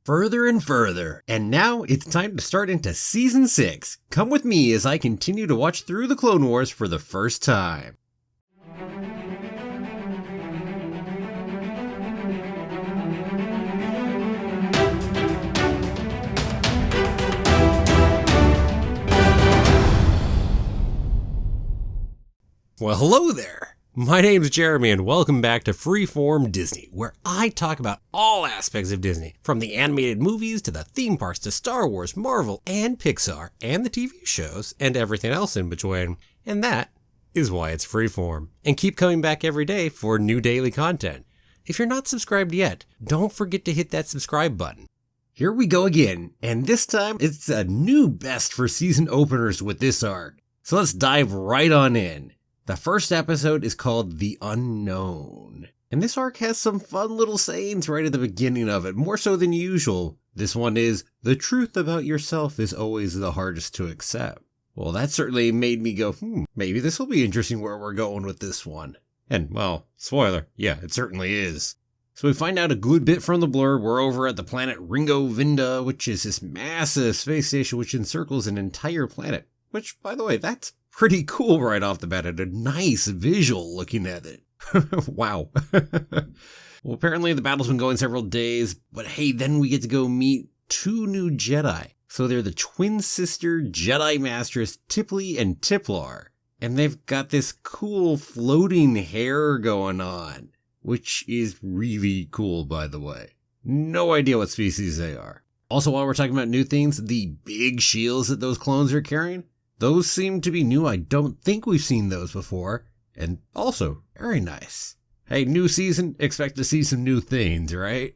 further and further. And now it's time to start into Season 6. Come with me as I continue to watch through the Clone Wars for the first time. Well, hello there. My name's Jeremy and welcome back to Freeform Disney, where I talk about all aspects of Disney, from the animated movies to the theme parks to Star Wars, Marvel, and Pixar, and the TV shows, and everything else in between. And that is why it's Freeform. And keep coming back every day for new daily content. If you're not subscribed yet, don't forget to hit that subscribe button. Here we go again, and this time it's a new best for season openers with this arc. So let's dive right on in. The first episode is called The Unknown, and this arc has some fun little sayings right at the beginning of it, more so than usual. This one is, the truth about yourself is always the hardest to accept. Well, that certainly made me go, maybe this will be interesting where we're going with this one. And, well, spoiler, yeah, it certainly is. So we find out a good bit from the blur. We're over at the planet Ringo Vinda, which is this massive space station which encircles an entire planet. Which, by the way, that's pretty cool right off the bat, and a nice visual looking at it. Wow. Well, apparently the battle's been going several days, but hey, then we get to go meet two new Jedi. So they're the twin sister Jedi Masters Tipley and Tiplar. And they've got this cool floating hair going on, which is really cool, by the way. No idea what species they are. Also, while we're talking about new things, the big shields that those clones are carrying, those seem to be new. I don't think we've seen those before. And also, very nice. Hey, new season, expect to see some new things, right?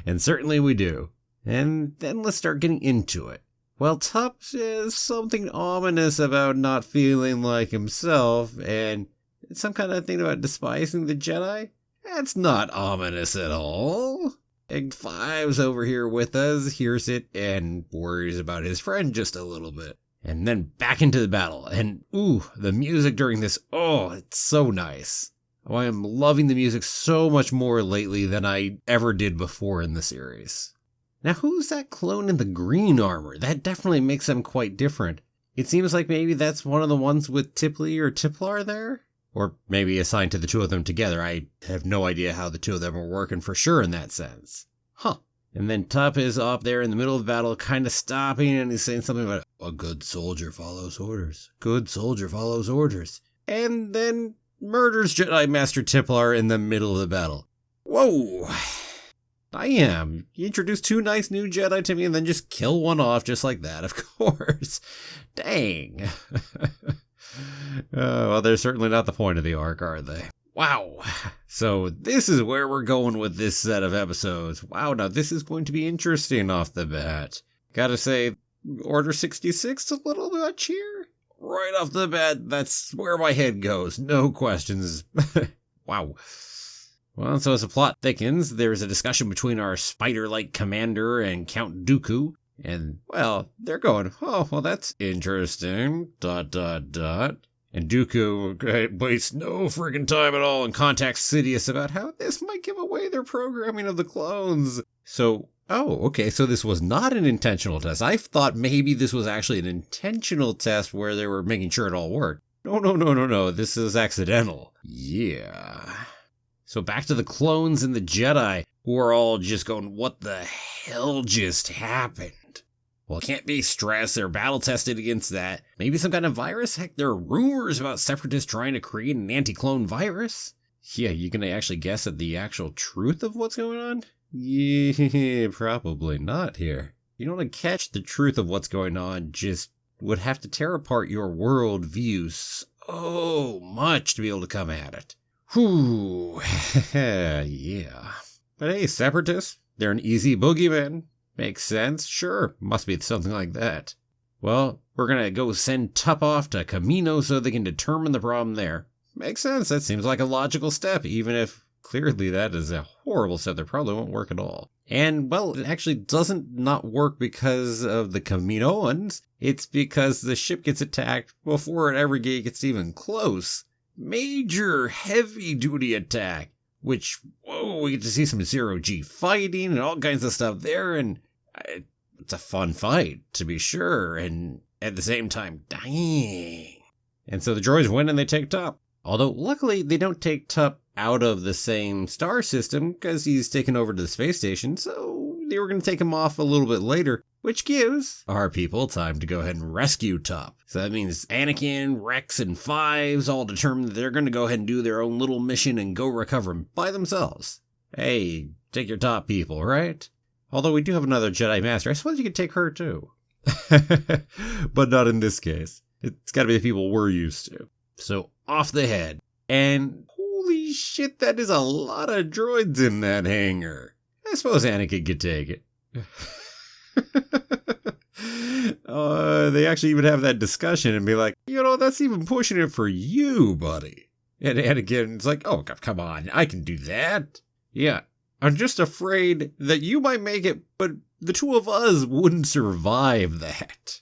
And certainly we do. And then let's start getting into it. Well, Tup says something ominous about not feeling like himself, and some kind of thing about despising the Jedi. That's not ominous at all. Egg Five's over here with us, hears it, and worries about his friend just a little bit. And then back into the battle, and the music during this, it's so nice. Oh, I am loving the music so much more lately than I ever did before in the series. Now, who's that clone in the green armor? That definitely makes them quite different. It seems like maybe that's one of the ones with Tipley or Tiplar there? Or maybe assigned to the two of them together. I have no idea how the two of them are working for sure in that sense. Huh. And then Tup is up there in the middle of the battle, kind of stopping, and he's saying something about, a good soldier follows orders. Good soldier follows orders. And then murders Jedi Master Tiplar in the middle of the battle. Whoa! You introduced two nice new Jedi to me and then just kill one off just like that, of course. Dang. Well, they're certainly not the point of the arc, are they? Wow. So this is where we're going with this set of episodes. Wow, now this is going to be interesting off the bat. Gotta say, Order 66 a little much here. Right off the bat, that's where my head goes. No questions. Wow. Well, so as the plot thickens, there's a discussion between our spider-like commander and Count Dooku. And, well, they're going, that's interesting, ... And Dooku wastes no friggin' time at all and contacts Sidious about how this might give away their programming of the clones. So, okay, so this was not an intentional test. I thought maybe this was actually an intentional test where they were making sure it all worked. No, this is accidental. Yeah. So back to the clones and the Jedi, who are all just going, what the hell just happened? Well, it can't be stress. They're battle tested against that. Maybe some kind of virus? Heck, there are rumors about separatists trying to create an anti-clone virus. Yeah, you gonna actually guess at the actual truth of what's going on? Yeah, probably not here. You don't want to catch the truth of what's going on, just would have to tear apart your world view so much to be able to come at it. Whew, yeah. But hey, separatists, they're an easy boogeyman. Makes sense, sure, must be something like that. Well, we're gonna go send Tup off to Kamino so they can determine the problem there. Makes sense, that seems like a logical step, even if clearly that is a horrible step that probably won't work at all. And, well, it actually doesn't not work because of the Kaminoans, it's because the ship gets attacked before it ever gets even close. Major, heavy-duty attack. which, whoa, we get to see some zero-G fighting and all kinds of stuff there, and it's a fun fight, to be sure, and at the same time, dang. And so the droids win and they take Tup. Although, luckily, they don't take Tup out of the same star system, because he's taken over to the space station, so they were going to take him off a little bit later, which gives our people time to go ahead and rescue Tup. So that means Anakin, Rex, and Fives all determined that they're going to go ahead and do their own little mission and go recover him by themselves. Hey, take your top people, right? Although we do have another Jedi Master, I suppose you could take her too. But not in this case. It's got to be the people we're used to. So off they head. And holy shit, that is a lot of droids in that hangar. I suppose Anakin could take it. They actually even have that discussion and be like, that's even pushing it for you, buddy. And Anakin's like, oh, come on, I can do that. Yeah, I'm just afraid that you might make it, but the two of us wouldn't survive that.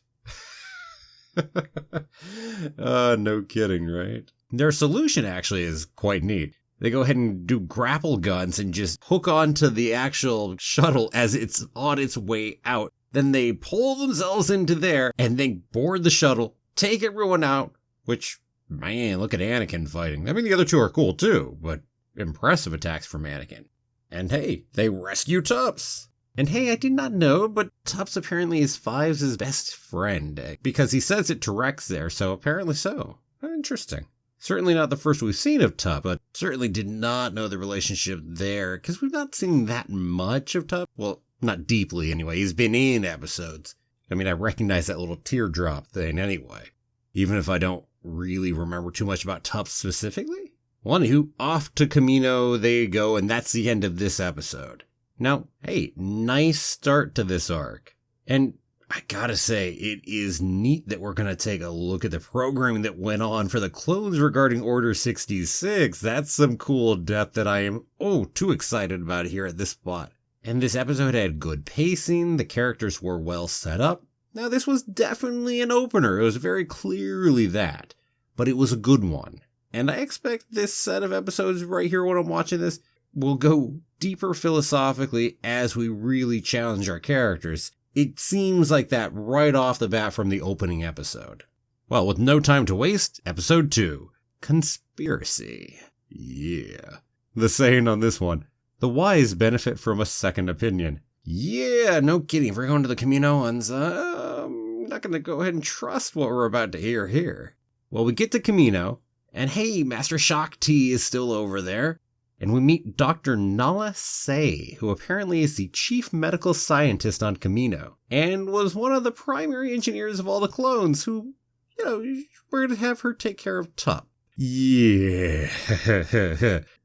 No kidding, right? Their solution actually is quite neat. They go ahead and do grapple guns and just hook onto the actual shuttle as it's on its way out. Then they pull themselves into there and then board the shuttle, take everyone out, which, man, look at Anakin fighting. I mean, the other two are cool too, but impressive attacks from Anakin. And hey, they rescue Tups. And hey, I did not know, but Tups apparently is Fives' best friend, because he says it to Rex there, so apparently so. Interesting. Certainly not the first we've seen of Tup, but certainly did not know the relationship there, because we've not seen that much of Tup. Well, not deeply anyway. He's been in episodes. I mean, I recognize that little teardrop thing anyway, even if I don't really remember too much about Tup specifically. Well, anywho, off to Camino they go, and that's the end of this episode. Now, hey, nice start to this arc. And I gotta say, it is neat that we're gonna take a look at the programming that went on for the clones regarding Order 66. That's some cool depth that I am, too excited about here at this spot. And this episode had good pacing, the characters were well set up. Now, this was definitely an opener, it was very clearly that. But it was a good one. And I expect this set of episodes right here when I'm watching this will go deeper philosophically as we really challenge our characters. It seems like that right off the bat from the opening episode. Well, with no time to waste, episode 2, Conspiracy. Yeah. The saying on this one, the wise benefit from a second opinion. Yeah, no kidding. If we're going to the Kaminoans, I'm not going to go ahead and trust what we're about to hear here. Well, we get to Kamino, and hey, Master Shaak Ti is still over there. And we meet Dr. Nala Se, who apparently is the chief medical scientist on Kamino, and was one of the primary engineers of all the clones who, we're going to have her take care of Tup. Yeah.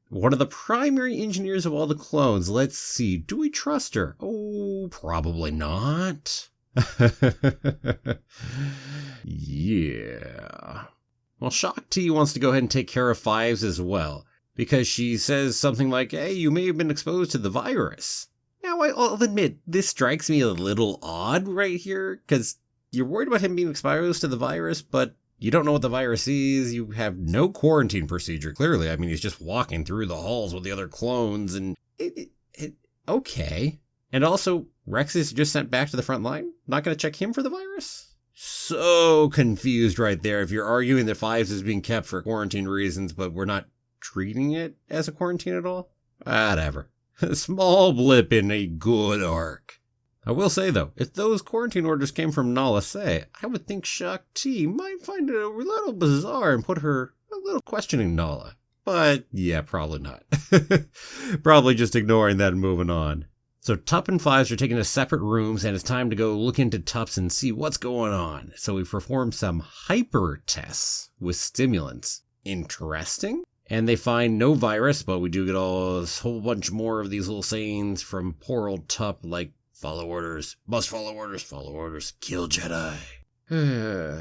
One of the primary engineers of all the clones. Let's see, do we trust her? Oh, probably not. Yeah. Well, Shaak Ti wants to go ahead and take care of Fives as well, because she says something like, hey, you may have been exposed to the virus. Now, I'll admit, this strikes me a little odd right here, because you're worried about him being exposed to the virus, but you don't know what the virus is, you have no quarantine procedure, clearly. I mean, he's just walking through the halls with the other clones, and okay. And also, Rex is just sent back to the front line? Not going to check him for the virus? So confused right there if you're arguing that Fives is being kept for quarantine reasons, but we're not treating it as a quarantine at all? Whatever. A small blip in a good arc. I will say though, if those quarantine orders came from Nala Se, I would think Shaak Ti might find it a little bizarre and put her a little questioning Nala. But yeah, probably not. Probably just ignoring that and moving on. So Tup and Fives are taken to separate rooms, and it's time to go look into Tups and see what's going on. So we perform some hyper tests with stimulants. Interesting. And they find no virus, but we do get this whole bunch more of these little sayings from poor old Tup, like, follow orders, must follow orders, kill Jedi.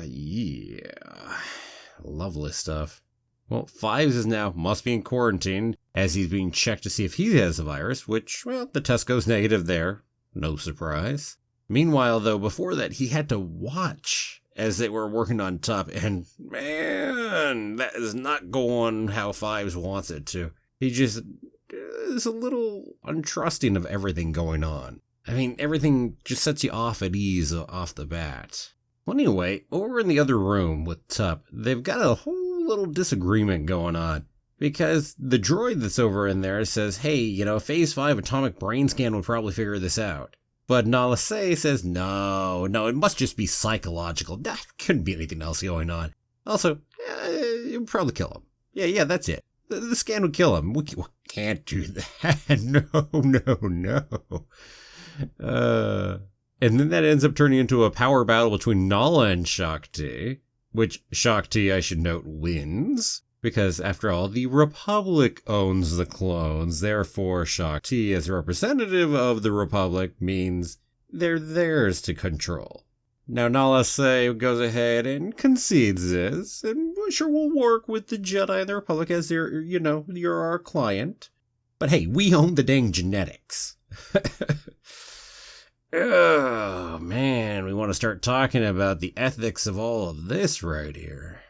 Yeah. Lovely stuff. Well, Fives must be in quarantine, as he's being checked to see if he has the virus, which, well, the test goes negative there. No surprise. Meanwhile, though, before that, he had to watch as they were working on Tup, and man, that is not going how Fives wants it to. He just, is a little untrusting of everything going on. I mean, everything just sets you off at ease off the bat. Well, anyway, over in the other room with Tup, they've got a whole little disagreement going on. Because the droid that's over in there says, hey, Phase 5 atomic brain scan would probably figure this out. But Nala Se says, no, it must just be psychological. That couldn't be anything else going on. Also, it would probably kill him. Yeah, that's it. The scan would kill him. We can't do that. No. And then that ends up turning into a power battle between Nala and Shakti, which Shakti, I should note, wins. Because, after all, the Republic owns the clones, therefore Shakti, as representative of the Republic, means they're theirs to control. Now, Nala Se goes ahead and concedes this, and sure, we'll work with the Jedi and the Republic as you're our client. But hey, we own the dang genetics. Oh, man, we want to start talking about the ethics of all of this right here.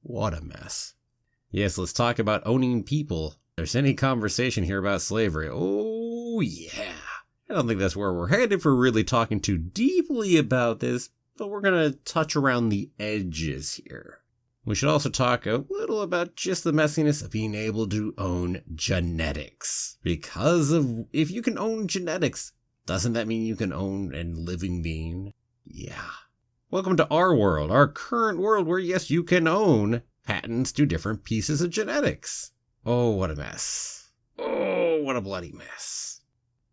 What a mess. Yes, let's talk about owning people. If there's any conversation here about slavery, oh yeah. I don't think that's where we're headed for really talking too deeply about this, but we're going to touch around the edges here. We should also talk a little about just the messiness of being able to own genetics. Because if you can own genetics, doesn't that mean you can own a living being? Yeah. Welcome to our world, our current world where, yes, you can own patents to different pieces of genetics. Oh, what a mess. Oh, what a bloody mess.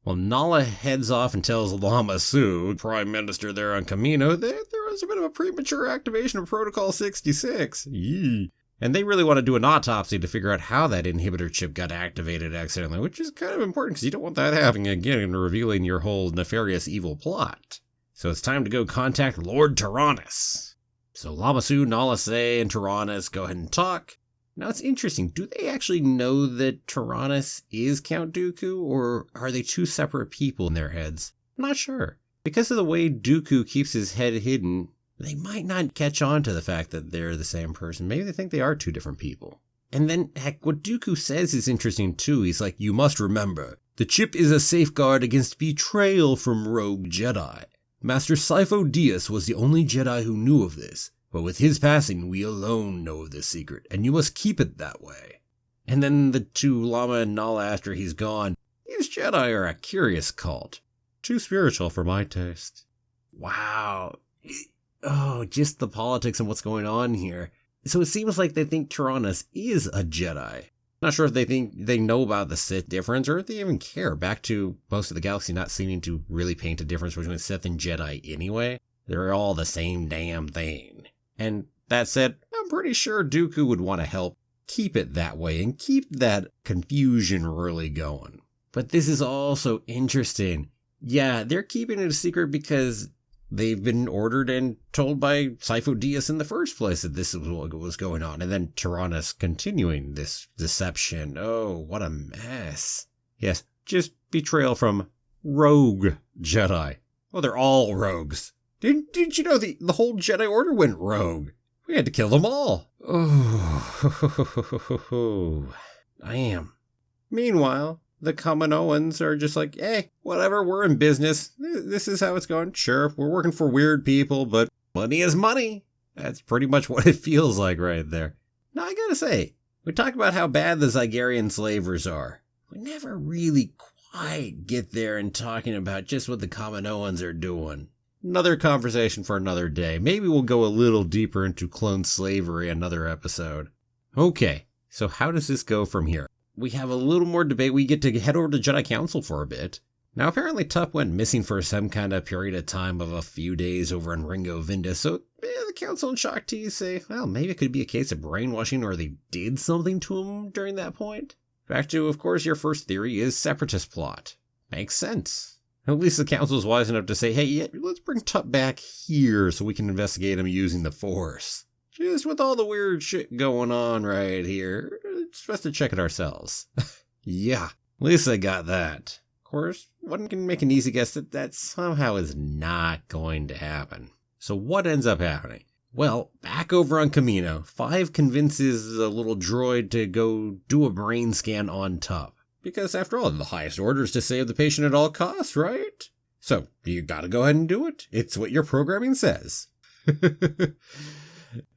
Well, Nala heads off and tells Lama Su, Prime Minister there on Kamino, that there was a bit of a premature activation of Protocol 66. Yee. And they really want to do an autopsy to figure out how that inhibitor chip got activated accidentally, which is kind of important because you don't want that happening again and revealing your whole nefarious evil plot. So it's time to go contact Lord Tyrannus. So Lama Su, Nala Se, and Tyrannus go ahead and talk. Now it's interesting, do they actually know that Tyrannus is Count Dooku, or are they two separate people in their heads? I'm not sure. Because of the way Dooku keeps his head hidden, they might not catch on to the fact that they're the same person. Maybe they think they are two different people. And then, heck, what Dooku says is interesting too. He's like, you must remember, the chip is a safeguard against betrayal from rogue Jedi. Master Sifo Dyas was the only Jedi who knew of this, but with his passing, we alone know of this secret, and you must keep it that way. And then the two, Lama and Nala, after he's gone, these Jedi are a curious cult. Too spiritual for my taste. Wow. Oh, just the politics and what's going on here. So it seems like they think Tyrannus is a Jedi. Not sure if they think they know about the Sith difference or if they even care. Back to most of the galaxy not seeming to really paint a difference between Sith and Jedi anyway. They're all the same damn thing. And that said, I'm pretty sure Dooku would want to help keep it that way and keep that confusion really going. But this is also interesting. Yeah, they're keeping it a secret because they've been ordered and told by Sifo Dyas in the first place that this is what was going on. And then Tyrannus continuing this deception. Oh, what a mess. Yes, just betrayal from rogue Jedi. Well, they're all rogues. Did you know the whole Jedi Order went rogue? We had to kill them all. Oh, I am. Meanwhile, the Kaminoans are just like, hey, whatever, we're in business. This is how it's going. Sure, we're working for weird people, but money is money. That's pretty much what it feels like right there. Now, I gotta say, we talk about how bad the Zygerian slavers are. We never really quite get there in talking about just what the Kaminoans are doing. Another conversation for another day. Maybe we'll go a little deeper into clone slavery another episode. Okay, so how does this go from here? We have a little more debate. We get to head over to Jedi Council for a bit. Now, apparently Tup went missing for some kind of period of time of a few days over in Ringo Vinda, so the Council and Shakti say, well, maybe it could be a case of brainwashing or they did something to him during that point. Back to, of course, your first theory is separatist plot. Makes sense. At least the Council's wise enough to say, hey, yeah, let's bring Tup back here so we can investigate him using the Force. Just with all the weird shit going on right here, it's best to check it ourselves. Yeah, at least I got that. Of course, one can make an easy guess that somehow is not going to happen. So what ends up happening? Well, back over on Kamino, 5 convinces the little droid to go do a brain scan on Tup. Because after all, the highest order is to save the patient at all costs, right? So you gotta go ahead and do it. It's what your programming says.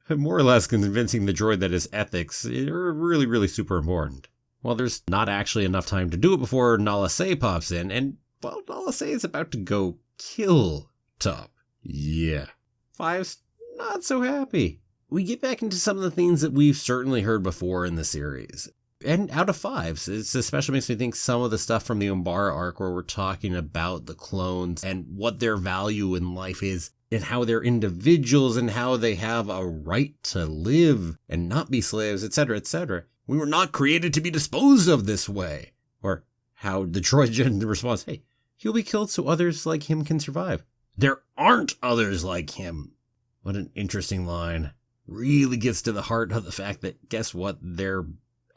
More or less convincing the droid that his ethics are really, really super important. Well, there's not actually enough time to do it before Nala Se pops in, and, well, Nala Se is about to go kill Tup. Yeah. Five's not so happy. We get back into some of the things that we've certainly heard before in the series. And out of Fives, it especially makes me think some of the stuff from the Umbara arc where we're talking about the clones and what their value in life is and how they're individuals and how they have a right to live and not be slaves, etc., etc. We were not created to be disposed of this way. Or how the droid responds, hey, he'll be killed so others like him can survive. There aren't others like him. What an interesting line. Really gets to the heart of the fact that, guess what, they're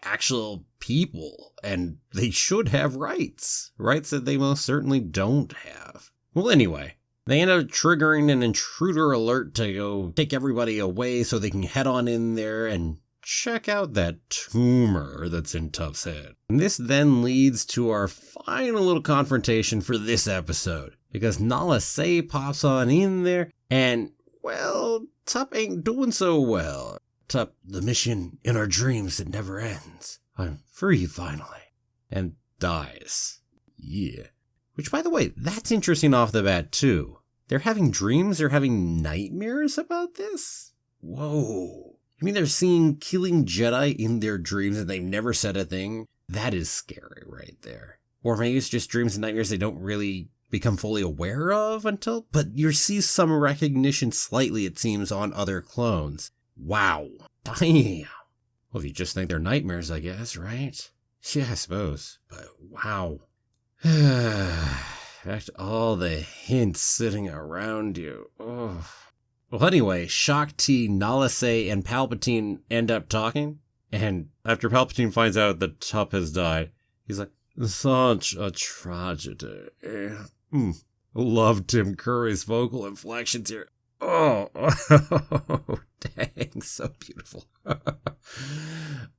actual people, and they should have rights. Rights that they most certainly don't have. Well, anyway, they end up triggering an intruder alert to go take everybody away so they can head on in there and check out that tumor that's in Tup's head. And this then leads to our final little confrontation for this episode, because Nala Se pops on in there, and, well, Tup ain't doing so well. Tup, the mission in our dreams that never ends. I'm free finally. And dies. Yeah. Which, by the way, that's interesting off the bat, too. They're having dreams? They're having nightmares about this? Whoa. You mean they're seeing killing Jedi in their dreams and they've never said a thing? That is scary right there. Or maybe it's just dreams and nightmares they don't really become fully aware of until... But you see some recognition slightly, it seems, on other clones. Wow. Damn. Well, if you just think they're nightmares, I guess, right? Yeah, I suppose. But wow. Back to all the hints sitting around you. Oh. Well, anyway, Shaak Ti, Nala Se, and Palpatine end up talking. And after Palpatine finds out that Tup has died, he's like, such a tragedy. Love Tim Curry's vocal inflections here. Oh, dang, so beautiful.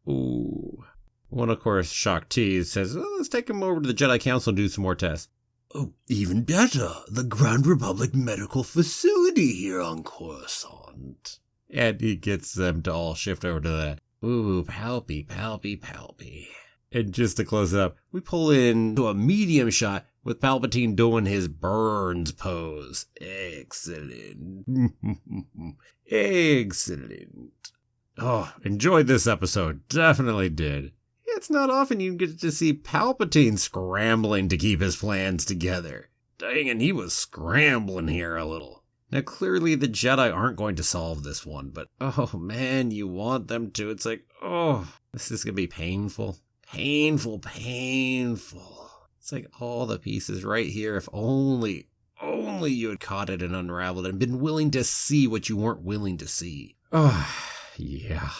Ooh. Well, of course, Shaak Ti says, let's take him over to the Jedi Council and do some more tests. Oh, even better, the Grand Republic Medical Facility here on Coruscant. And he gets them to all shift over to that. Ooh, palpy. And just to close it up, we pull into a medium shot with Palpatine doing his Burns pose. Excellent. Excellent. Oh, enjoyed this episode. Definitely did. It's not often you get to see Palpatine scrambling to keep his plans together. Dang, and he was scrambling here a little. Now, clearly the Jedi aren't going to solve this one, but oh man, you want them to. It's like, oh, this is going to be painful. Painful. It's like all the pieces right here. If only you had caught it and unraveled it and been willing to see what you weren't willing to see. Oh, yeah.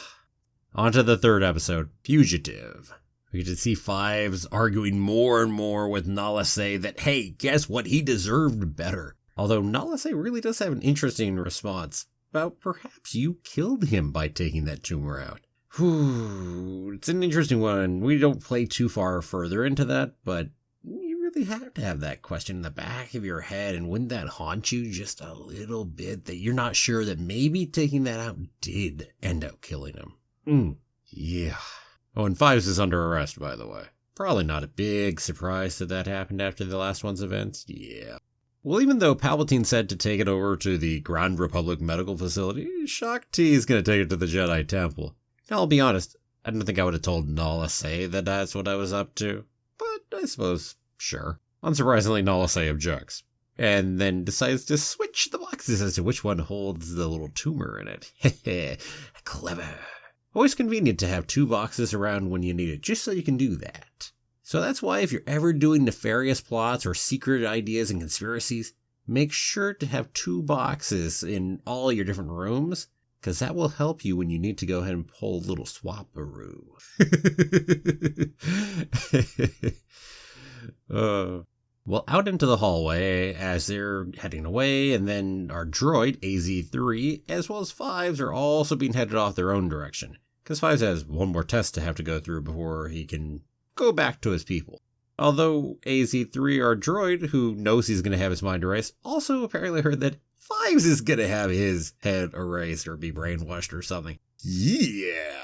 On to the third episode, Fugitive. We get to see Fives arguing more and more with Nala Se that, hey, guess what? He deserved better. Although Nala Se really does have an interesting response about perhaps you killed him by taking that tumor out. Whew, it's an interesting one. We don't play too far further into that, but you really have to have that question in the back of your head, and wouldn't that haunt you just a little bit that you're not sure that maybe taking that out did end up killing him? Yeah. Oh, and Fives is under arrest, by the way. Probably not a big surprise that happened after the last one's events. Yeah. Well, even though Palpatine said to take it over to the Grand Republic Medical Facility, Shaak Ti is going to take it to the Jedi Temple. Now, I'll be honest, I don't think I would have told Nala Se that that's what I was up to. But I suppose, sure. Unsurprisingly, Nala Se objects. And then decides to switch the boxes as to which one holds the little tumor in it. Heh, clever. Always convenient to have two boxes around when you need it, just so you can do that. So that's why if you're ever doing nefarious plots or secret ideas and conspiracies, make sure to have two boxes in all your different rooms, because that will help you when you need to go ahead and pull a little swaparoo. Well, out into the hallway as they're heading away, and then our droid, AZ-3, as well as Fives, are also being headed off their own direction. Because Fives has one more test to have to go through before he can go back to his people. Although AZ3, our droid, who knows he's going to have his mind erased, also apparently heard that Fives is going to have his head erased or be brainwashed or something. Yeah.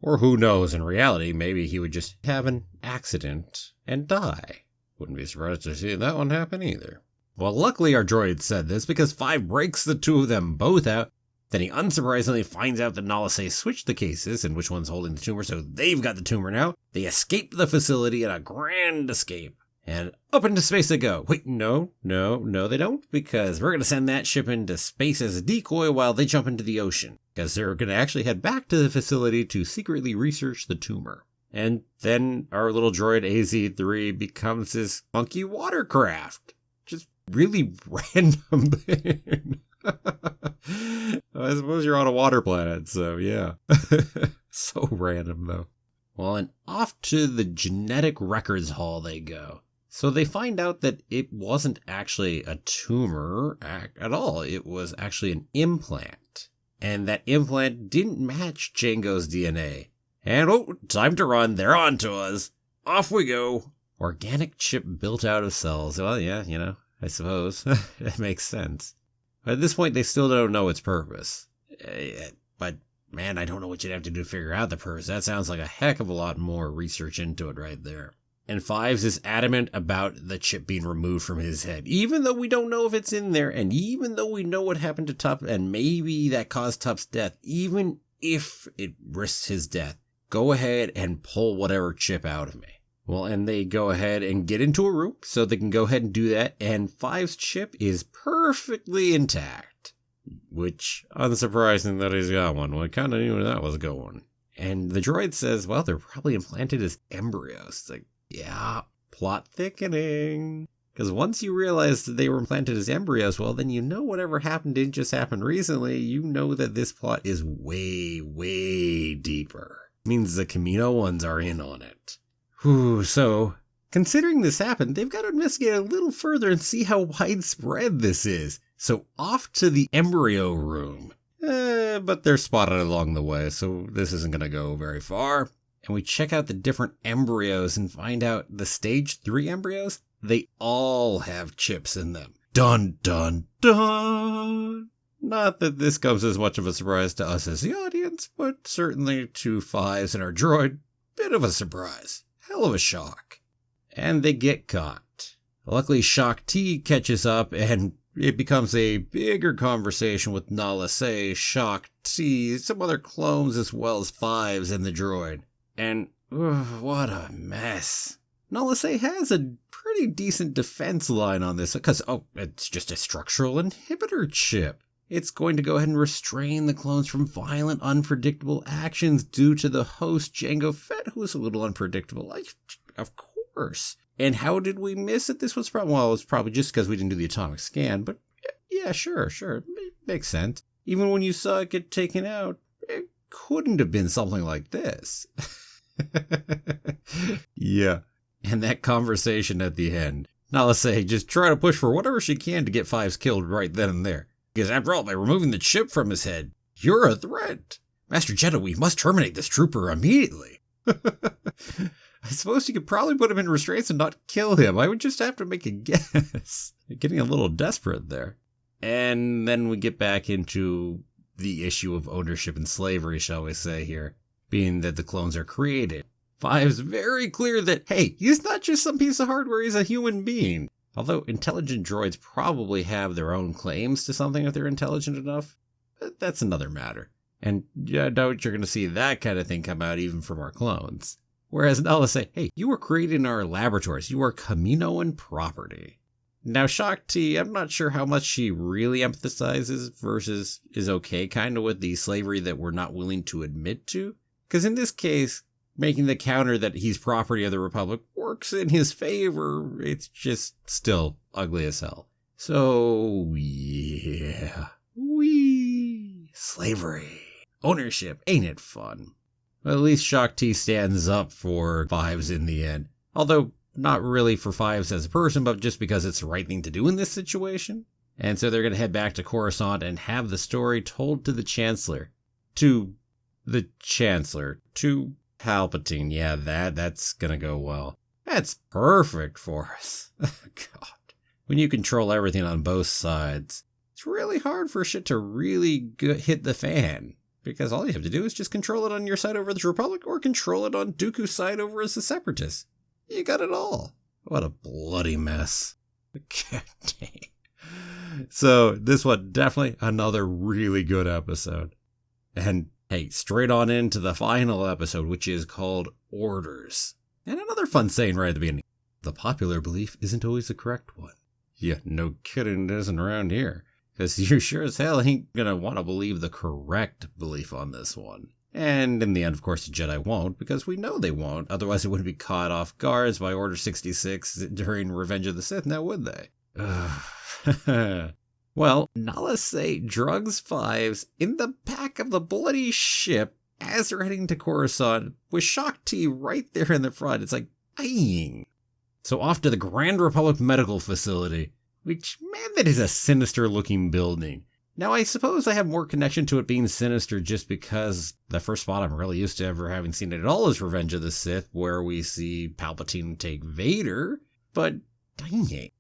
Or who knows, in reality, maybe he would just have an accident and die. Wouldn't be surprised to see that one happen either. Well, luckily our droid said this because Five breaks the two of them both out. Then he unsurprisingly finds out that Nala Se switched the cases and which one's holding the tumor, so they've got the tumor now. They escape the facility in a grand escape. And up into space they go. Wait, no, they don't, because we're going to send that ship into space as a decoy while they jump into the ocean, because they're going to actually head back to the facility to secretly research the tumor. And then our little droid AZ3 becomes this funky watercraft. Just really random thing. I suppose you're on a water planet, so yeah. So random, though. Well, and off to the genetic records hall they go. So they find out that it wasn't actually a tumor at all. It was actually an implant. And that implant didn't match Jango's DNA. And oh, time to run. They're on to us. Off we go. Organic chip built out of cells. Well, yeah, I suppose. That makes sense. But at this point, they still don't know its purpose. But man, I don't know what you'd have to do to figure out the purpose. That sounds like a heck of a lot more research into it right there. And Fives is adamant about the chip being removed from his head, even though we don't know if it's in there, and even though we know what happened to Tup, and maybe that caused Tup's death, even if it risks his death, go ahead and pull whatever chip out of me. Well, and they go ahead and get into a room, so they can go ahead and do that, and Fives' chip is perfectly intact. Which, unsurprising that he's got one. Well, I kind of knew where that was going. And the droid says, well, they're probably implanted as embryos. It's like, yeah, plot thickening. Because once you realize that they were implanted as embryos, well, then you know whatever happened didn't just happen recently. You know that this plot is way, way deeper. It means the Camino ones are in on it. Whew, so, considering this happened, they've got to investigate a little further and see how widespread this is. So off to the embryo room. But they're spotted along the way, so this isn't going to go very far. And we check out the different embryos and find out the stage 3 embryos, they all have chips in them. Dun, dun, dun! Not that this comes as much of a surprise to us as the audience, but certainly to Fives and our droid, bit of a surprise. Hell of a shock. And they get caught. Luckily, Shock T catches up and it becomes a bigger conversation with Nala Se, Shock T, some other clones as well as Fives and the droid. And what a mess. Nala Se has a pretty decent defense line on this because, it's just a structural inhibitor chip. It's going to go ahead and restrain the clones from violent, unpredictable actions due to the host, Jango Fett, who is a little unpredictable. Of course. And how did we miss it? This was probably, well, it was probably just because we didn't do the atomic scan, but yeah, sure. Makes sense. Even when you saw it get taken out, it couldn't have been something like this. Yeah. And that conversation at the end. Nala Se just try to push for whatever she can to get Fives killed right then and there. Because after all, by removing the chip from his head, you're a threat. Master Jedha, we must terminate this trooper immediately. I suppose you could probably put him in restraints and not kill him. I would just have to make a guess. You're getting a little desperate there. And then we get back into the issue of ownership and slavery, shall we say here, being that the clones are created. Five's very clear that, hey, he's not just some piece of hardware, he's a human being. Although intelligent droids probably have their own claims to something if they're intelligent enough. But that's another matter. And I doubt you're going to see that kind of thing come out even from our clones. Whereas Nala say, hey, you were created in our laboratories. You are Kaminoan property. Now, Shock T, I'm not sure how much she really empathizes versus is okay kind of with the slavery that we're not willing to admit to. Because in this case, making the counter that he's property of the Republic works in his favor. It's just still ugly as hell. So, yeah. Slavery. Ownership. Ain't it fun? Well, at least Shock T stands up for Fives in the end. Although, not really for Fives as a person, but just because it's the right thing to do in this situation. And so they're going to head back to Coruscant and have the story told to the Chancellor. To the Chancellor. To Palpatine. Yeah, that's gonna go well. That's perfect for us. God. When you control everything on both sides, it's really hard for shit to really hit the fan. Because all you have to do is just control it on your side over the Republic or control it on Dooku's side over as the Separatists. You got it all. What a bloody mess. God dang. So this was definitely another really good episode. And hey, straight on into the final episode, which is called Orders. And another fun saying right at the beginning. The popular belief isn't always the correct one. Yeah, no kidding, it isn't around here. Because you sure as hell ain't gonna want to believe the correct belief on this one. And in the end, of course, the Jedi won't, because we know they won't. Otherwise, it wouldn't be caught off guard by Order 66 during Revenge of the Sith, now would they? Well, Nala say drugs Fives in the back of the bloody ship as they're heading to Coruscant with Shaak Ti right there in the front. It's like, dying. So off to the Grand Republic Medical Facility, which, man, that is a sinister looking building. Now, I suppose I have more connection to it being sinister just because the first spot I'm really used to ever having seen it at all is Revenge of the Sith, where we see Palpatine take Vader, but dang it.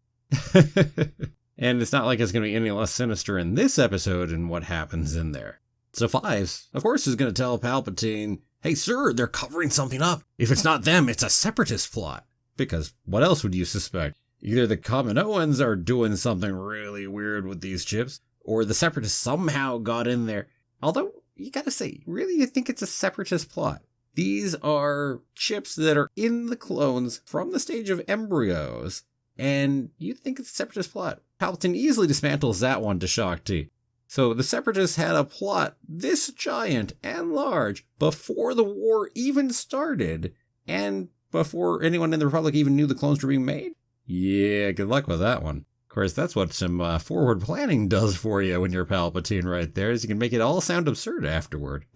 And it's not like it's going to be any less sinister in this episode and what happens in there. So Fives, of course, is going to tell Palpatine, hey, sir, they're covering something up. If it's not them, it's a Separatist plot. Because what else would you suspect? Either the Kaminoans are doing something really weird with these chips, or the Separatists somehow got in there. Although, you gotta say, really, you think it's a Separatist plot? These are chips that are in the clones from the stage of embryos, and you think it's a Separatist plot. Palpatine easily dismantles that one to Shaak Ti. So the Separatists had a plot this giant and large before the war even started, and before anyone in the Republic even knew the clones were being made? Yeah, good luck with that one. Of course, that's what some forward planning does for you when you're Palpatine right there, is you can make it all sound absurd afterward.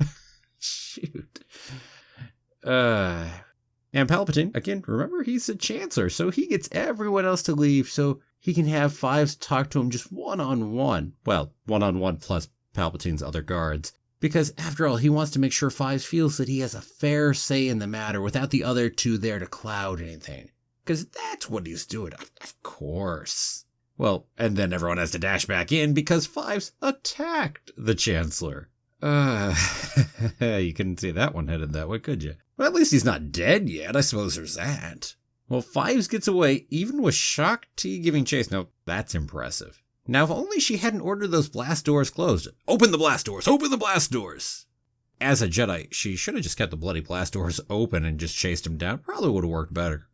Shoot. And Palpatine, again, remember, he's the Chancellor, so he gets everyone else to leave so he can have Fives talk to him just one-on-one. Well, one-on-one plus Palpatine's other guards. Because, after all, he wants to make sure Fives feels that he has a fair say in the matter without the other two there to cloud anything. Because that's what he's doing, of course. Well, and then everyone has to dash back in because Fives attacked the Chancellor. You couldn't see that one headed that way, could you? Well, at least he's not dead yet, I suppose there's that. Well, Fives gets away, even with Shaak Ti giving chase. Now, that's impressive. Now, if only she hadn't ordered those blast doors closed. Open the blast doors! Open the blast doors! As a Jedi, she should have just kept the bloody blast doors open and just chased him down. Probably would have worked better.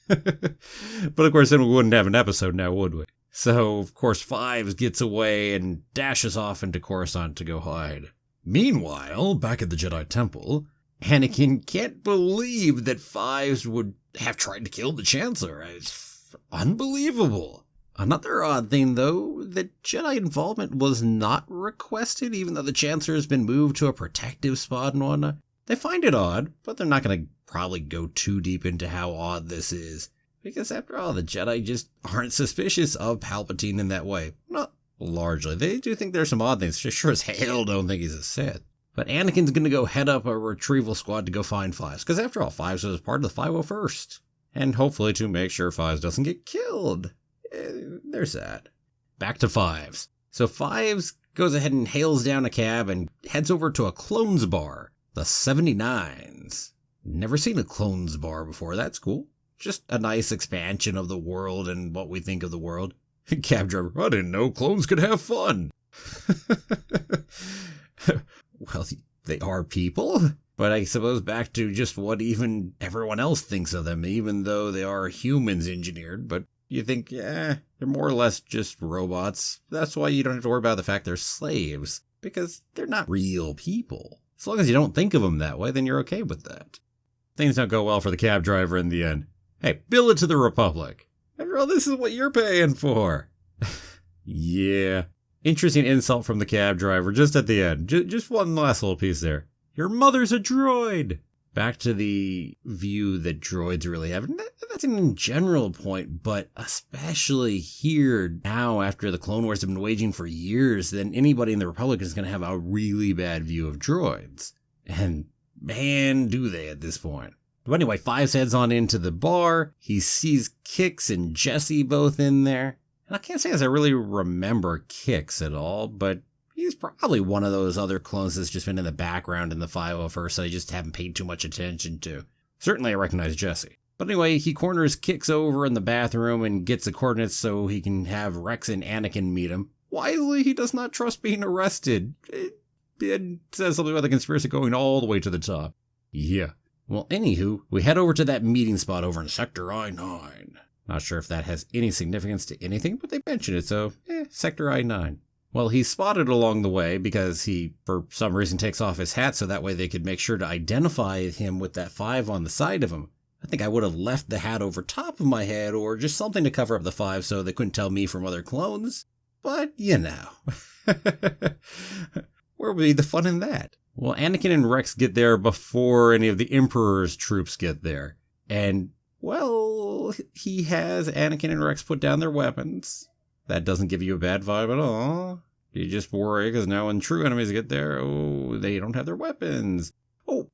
But of course, then we wouldn't have an episode now, would we? So, of course, Fives gets away and dashes off into Coruscant to go hide. Meanwhile, back at the Jedi Temple, Anakin can't believe that Fives would have tried to kill the Chancellor. It's unbelievable. Another odd thing, though, that Jedi involvement was not requested, even though the Chancellor has been moved to a protective spot and whatnot. They find it odd, but they're not going to probably go too deep into how odd this is. Because after all, the Jedi just aren't suspicious of Palpatine in that way. Not largely. They do think there's some odd things. Just sure as hell don't think he's a Sith. But Anakin's going to go head up a retrieval squad to go find Fives. Because after all, Fives was part of the 501st. And hopefully to make sure Fives doesn't get killed. There's that. Back to Fives. So Fives goes ahead and hails down a cab and heads over to a clones bar. The 79s. Never seen a clones bar before. That's cool. Just a nice expansion of the world and what we think of the world. Cab driver, I didn't know clones could have fun. Well, they are people. But I suppose back to just what even everyone else thinks of them, even though they are humans engineered. But you think, yeah, they're more or less just robots. That's why you don't have to worry about the fact they're slaves. Because they're not real people. As long as you don't think of them that way, then you're okay with that. Things don't go well for the cab driver in the end. Hey, bill it to the Republic. After all, this is what you're paying for. Yeah. Interesting insult from the cab driver just at the end. Just one last little piece there. Your mother's a droid. Back to the view that droids really have. That's an general point, but especially here now after the Clone Wars have been waging for years, then anybody in the Republic is going to have a really bad view of droids. And man, do they at this point. But anyway, Fives heads on into the bar. He sees Kix and Jesse both in there. And I can't say as I really remember Kix at all, but he's probably one of those other clones that's just been in the background in the 501st that I just haven't paid too much attention to. Certainly I recognize Jesse. But anyway, he corners Kix over in the bathroom and gets the coordinates so he can have Rex and Anakin meet him. Wisely, he does not trust being arrested. It says something about the conspiracy going all the way to the top. Yeah. Well, anywho, we head over to that meeting spot over in Sector I-9. Not sure if that has any significance to anything, but they mention it, so, Sector I-9. Well, he's spotted along the way because he, for some reason, takes off his hat so that way they could make sure to identify him with that 5 on the side of him. I think I would have left the hat over top of my head or just something to cover up the 5 so they couldn't tell me from other clones. But, you know. Where would be the fun in that? Well, Anakin and Rex get there before any of the Emperor's troops get there. And, well, he has Anakin and Rex put down their weapons. That doesn't give you a bad vibe at all. You just worry because now when true enemies get there, they don't have their weapons. No.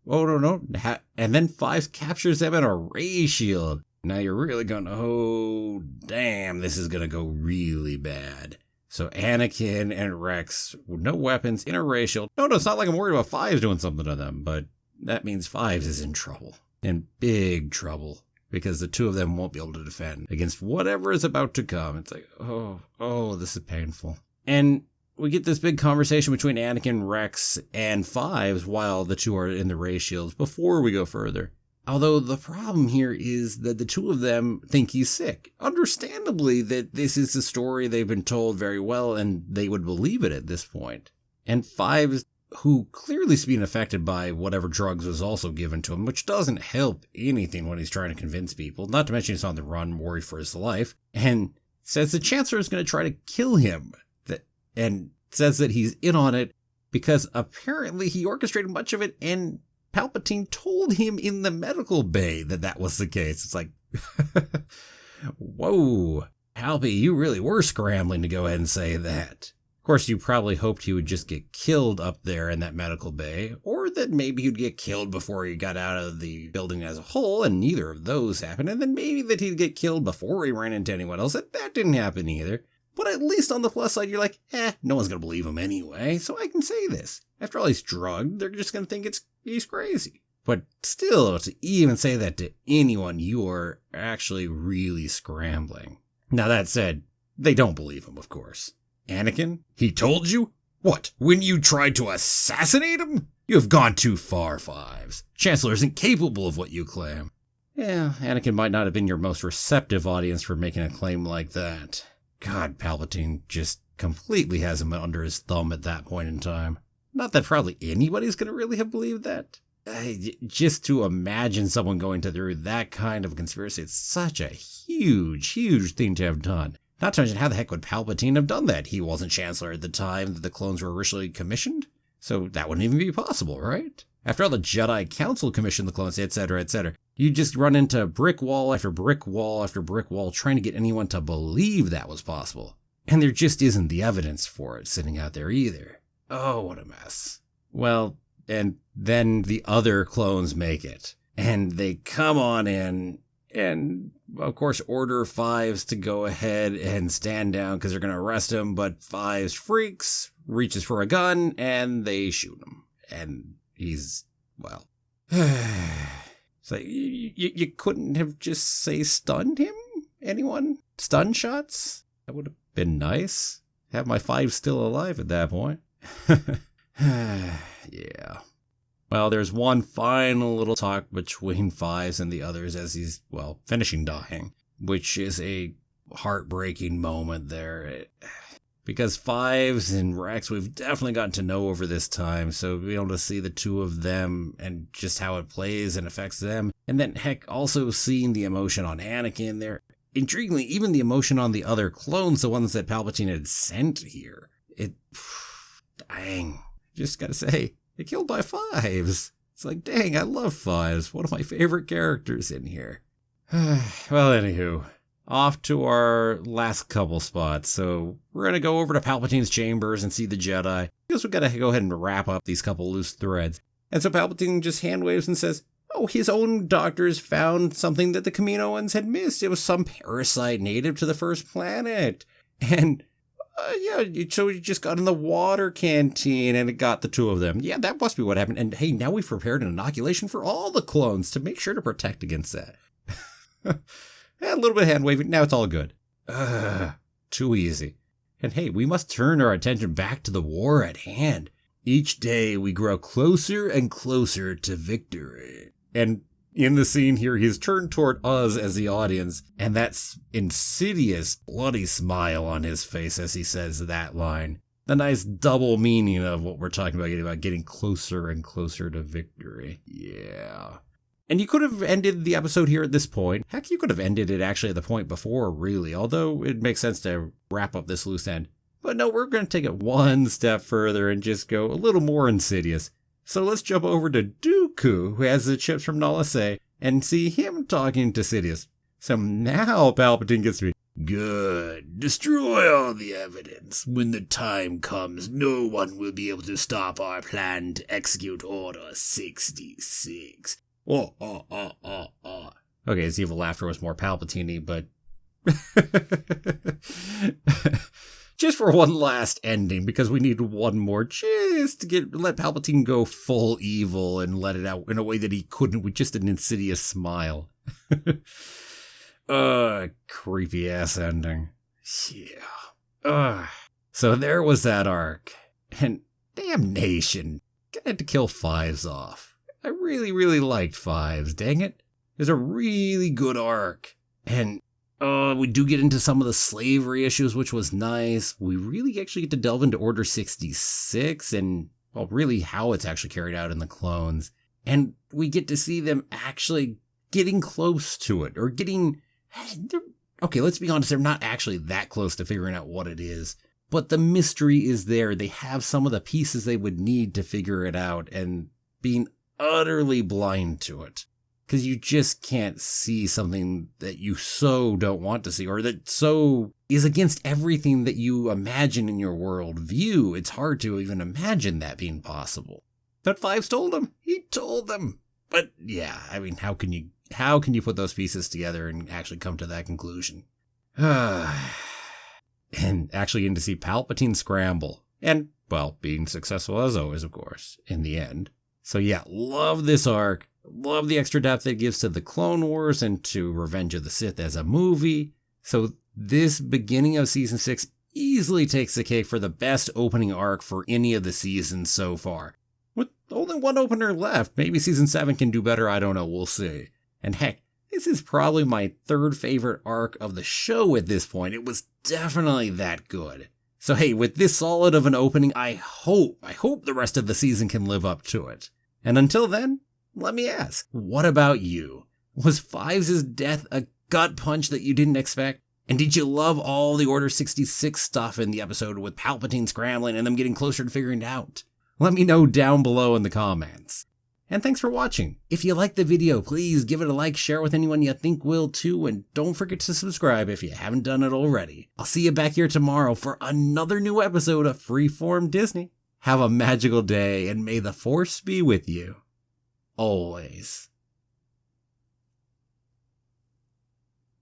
And then Fives captures them in a ray shield. Now you're really going, damn, this is going to go really bad. So Anakin and Rex, with no weapons, in a ray shield. No, it's not like I'm worried about Fives doing something to them, but that means Fives is in trouble. In big trouble. Because the two of them won't be able to defend against whatever is about to come. It's like, this is painful. And we get this big conversation between Anakin, Rex, and Fives while the two are in the ray shields before we go further. Although the problem here is that the two of them think he's sick. Understandably, that this is the story they've been told very well and they would believe it at this point. And Fives, who clearly is being affected by whatever drugs was also given to him, which doesn't help anything when he's trying to convince people, not to mention he's on the run, worried for his life, and says the Chancellor is going to try to kill him, and says that he's in on it because apparently he orchestrated much of it and Palpatine told him in the medical bay that was the case. It's like, whoa, Palpy, you really were scrambling to go ahead and say that. Of course, you probably hoped he would just get killed up there in that medical bay, or that maybe he'd get killed before he got out of the building as a whole, and neither of those happened, and then maybe that he'd get killed before he ran into anyone else, and that didn't happen either. But at least on the plus side, you're like, no one's going to believe him anyway, so I can say this. After all, he's drugged, they're just going to think he's crazy. But still, to even say that to anyone, you are actually really scrambling. Now that said, they don't believe him, of course. Anakin, he told you? What, when you tried to assassinate him? You have gone too far, Fives. Chancellor isn't capable of what you claim. Yeah, Anakin might not have been your most receptive audience for making a claim like that. God, Palpatine just completely has him under his thumb at that point in time. Not that probably anybody's going to really have believed that. Just to imagine someone going through that kind of conspiracy, it's such a huge, huge thing to have done. Not to mention, how the heck would Palpatine have done that? He wasn't Chancellor at the time that the clones were originally commissioned, so that wouldn't even be possible, right? After all, the Jedi Council commissioned the clones, etc., etc. You just run into brick wall after brick wall after brick wall trying to get anyone to believe that was possible. And there just isn't the evidence for it sitting out there either. Oh, what a mess. Well, and then the other clones make it. And they come on in and, of course, order Fives to go ahead and stand down because they're going to arrest him. But Fives freaks, reaches for a gun, and they shoot him. And he's, well... So you couldn't have just, say, stunned him? Anyone? Stun shots? That would have been nice. Have my Fives still alive at that point. Yeah. Well, there's one final little talk between Fives and the others as he's, well, finishing dying, which is a heartbreaking moment there. Because Fives and Rex, we've definitely gotten to know over this time, so being able to see the two of them and just how it plays and affects them. And then, heck, also seeing the emotion on Anakin there. Intriguingly, even the emotion on the other clones, the ones that Palpatine had sent here. Dang. Just gotta say, they killed by Fives. It's like, dang, I love Fives. One of my favorite characters in here. Well, anywho. Off to our last couple spots. So we're going to go over to Palpatine's chambers and see the Jedi. I guess we've got to go ahead and wrap up these couple loose threads. And so Palpatine just hand waves and says, oh, his own doctors found something that the Kaminoans had missed. It was some parasite native to the first planet. And so he just got in the water canteen and it got the two of them. Yeah, that must be what happened. And hey, now we've prepared an inoculation for all the clones to make sure to protect against that. A little bit of hand waving. Now it's all good. Too easy. And hey, we must turn our attention back to the war at hand. Each day we grow closer and closer to victory. And in the scene here, he's turned toward us as the audience, and that insidious, bloody smile on his face as he says that line. The nice double meaning of what we're talking about getting closer and closer to victory. Yeah. And you could have ended the episode here at this point. Heck, you could have ended it actually at the point before, really, although it makes sense to wrap up this loose end. But no, we're going to take it one step further and just go a little more insidious. So let's jump over to Dooku, who has the chips from Nala Se, and see him talking to Sidious. So now Palpatine gets to be, good. Destroy all the evidence. When the time comes, no one will be able to stop our plan to execute Order 66. Okay, his evil laughter was more Palpatine-y, but just for one last ending, because we need one more just to let Palpatine go full evil and let it out in a way that he couldn't with just an insidious smile. Creepy ass ending. Yeah. So there was that arc. And damnation. Gonna have to kill Fives off. I really, really liked Fives, dang it. There's a really good arc. And we do get into some of the slavery issues, which was nice. We really actually get to delve into Order 66 and, well, really how it's actually carried out in the clones. And we get to see them actually getting close to it, or getting... Okay, let's be honest, they're not actually that close to figuring out what it is. But the mystery is there. They have some of the pieces they would need to figure it out, and being utterly blind to it. Because you just can't see something that you so don't want to see, or that so is against everything that you imagine in your world view. It's hard to even imagine that being possible. But Fives told him. He told them. But yeah, I mean, how can you put those pieces together and actually come to that conclusion? And actually getting to see Palpatine scramble. And, well, being successful as always, of course, in the end. So yeah, love this arc. Love the extra depth it gives to the Clone Wars and to Revenge of the Sith as a movie. So this beginning of Season 6 easily takes the cake for the best opening arc for any of the seasons so far. With only one opener left, maybe Season 7 can do better, I don't know, we'll see. And heck, this is probably my third favorite arc of the show at this point. It was definitely that good. So hey, with this solid of an opening, I hope the rest of the season can live up to it. And until then, let me ask, what about you? Was Fives' death a gut punch that you didn't expect? And did you love all the Order 66 stuff in the episode with Palpatine scrambling and them getting closer to figuring it out? Let me know down below in the comments. And thanks for watching. If you liked the video, please give it a like, share with anyone you think will too, and don't forget to subscribe if you haven't done it already. I'll see you back here tomorrow for another new episode of Freeform Disney. Have a magical day, and may the Force be with you. Always.